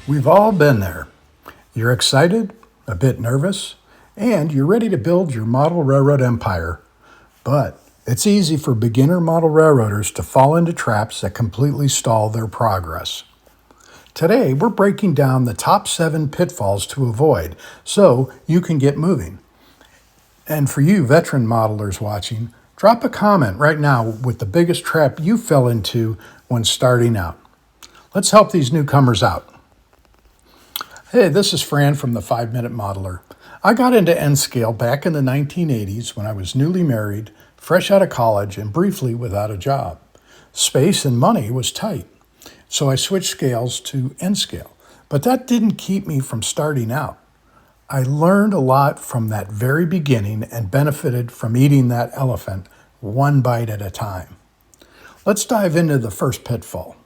We've all been there. You're excited, a bit nervous, and you're ready to build your model railroad empire. But it's easy for beginner model railroaders to fall into traps that completely stall their progress. Today, we're breaking down the top 7 pitfalls to avoid so you can get moving. And for you veteran modelers watching, drop a comment right now with the biggest trap you fell into when starting out. Let's help these newcomers out. Hey, this is Fran from the 5-Minute Modeler. I got into N-scale back in the 1980s when I was newly married, fresh out of college, and briefly without a job. Space and money was tight, so I switched scales to N-scale. But that didn't keep me from starting out. I learned a lot from that very beginning and benefited from eating that elephant one bite at a time. Let's dive into the first pitfall.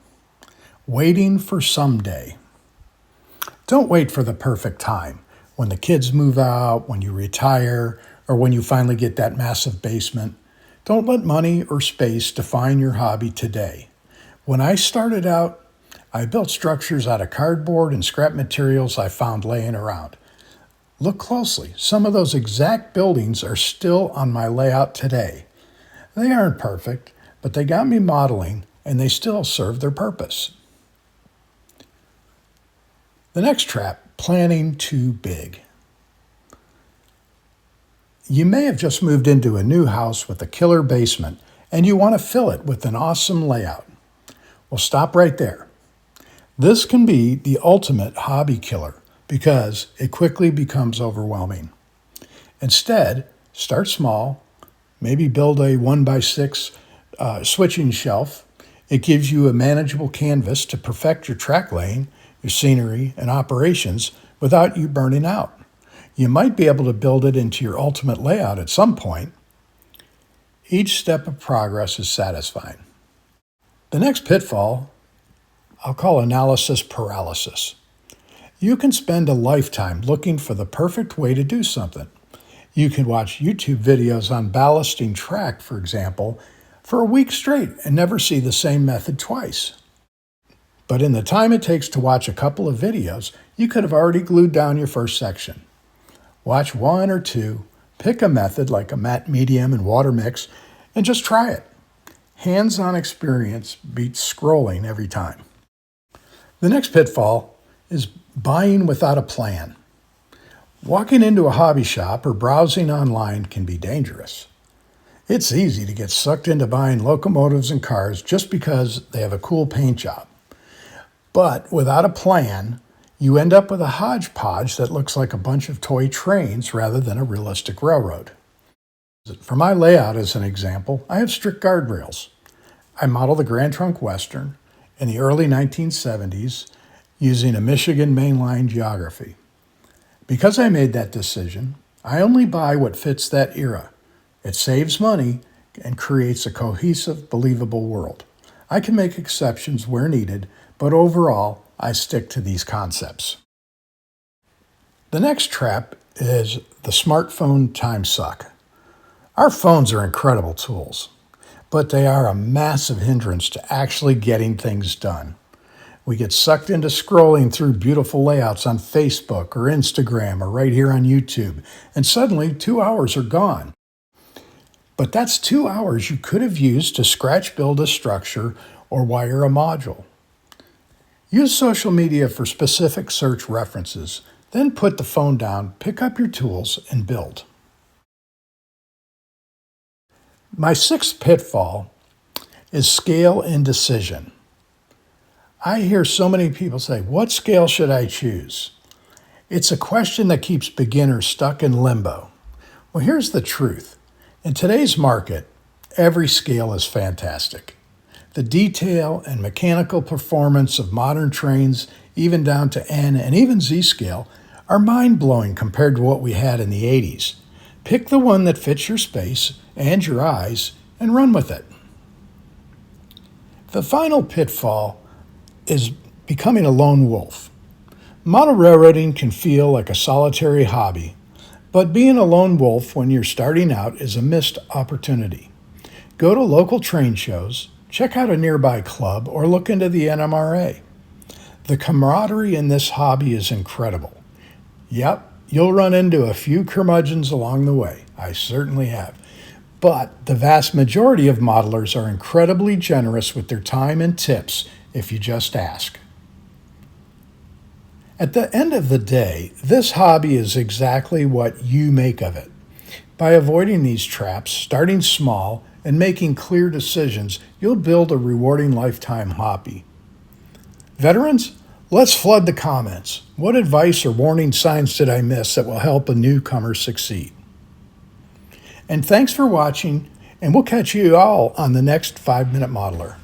Waiting for someday. Don't wait for the perfect time, when the kids move out, when you retire, or when you finally get that massive basement. Don't let money or space define your hobby today. When I started out, I built structures out of cardboard and scrap materials I found laying around. Look closely. Some of those exact buildings are still on my layout today. They aren't perfect, but they got me modeling, and they still serve their purpose. The next trap, planning too big. You may have just moved into a new house with a killer basement, and you want to fill it with an awesome layout. Well, stop right there. This can be the ultimate hobby killer because it quickly becomes overwhelming. Instead, start small, maybe build a 1x6 switching shelf. It gives you a manageable canvas to perfect your track laying, your scenery, and operations without you burning out. You might be able to build it into your ultimate layout at some point. Each step of progress is satisfying. The next pitfall, I'll call analysis paralysis. You can spend a lifetime looking for the perfect way to do something. You can watch YouTube videos on ballasting track, for example, for a week straight and never see the same method twice. But in the time it takes to watch a couple of videos, you could have already glued down your first section. Watch 1 or 2, pick a method like a matte medium and water mix, and just try it. Hands-on experience beats scrolling every time. The next pitfall is buying without a plan. Walking into a hobby shop or browsing online can be dangerous. It's easy to get sucked into buying locomotives and cars just because they have a cool paint job. But without a plan, you end up with a hodgepodge that looks like a bunch of toy trains rather than a realistic railroad. For my layout, as an example, I have strict guardrails. I model the Grand Trunk Western in the early 1970s using a Michigan mainline geography. Because I made that decision, I only buy what fits that era. It saves money and creates a cohesive, believable world. I can make exceptions where needed, but overall, I stick to these concepts. The next trap is the smartphone time suck. Our phones are incredible tools, but they are a massive hindrance to actually getting things done. We get sucked into scrolling through beautiful layouts on Facebook or Instagram or right here on YouTube, and suddenly 2 hours are gone. But that's 2 hours you could have used to scratch build a structure or wire a module. Use social media for specific search references, then put the phone down, pick up your tools, and build. My 6th pitfall is scale indecision. I hear so many people say, what scale should I choose? It's a question that keeps beginners stuck in limbo. Well, here's the truth. In today's market, every scale is fantastic. The detail and mechanical performance of modern trains, even down to N and even Z scale, are mind-blowing compared to what we had in the 80s. Pick the one that fits your space and your eyes and run with it. The final pitfall is becoming a lone wolf. Model railroading can feel like a solitary hobby, but being a lone wolf when you're starting out is a missed opportunity. Go to local train shows, check out a nearby club, or look into the NMRA. The camaraderie in this hobby is incredible. Yep, you'll run into a few curmudgeons along the way. I certainly have. But the vast majority of modelers are incredibly generous with their time and tips if you just ask. At the end of the day, this hobby is exactly what you make of it. By avoiding these traps, starting small, and making clear decisions, you'll build a rewarding lifetime hobby. Veterans, let's flood the comments. What advice or warning signs did I miss that will help a newcomer succeed? And thanks for watching, and we'll catch you all on the next 5-Minute Modeler.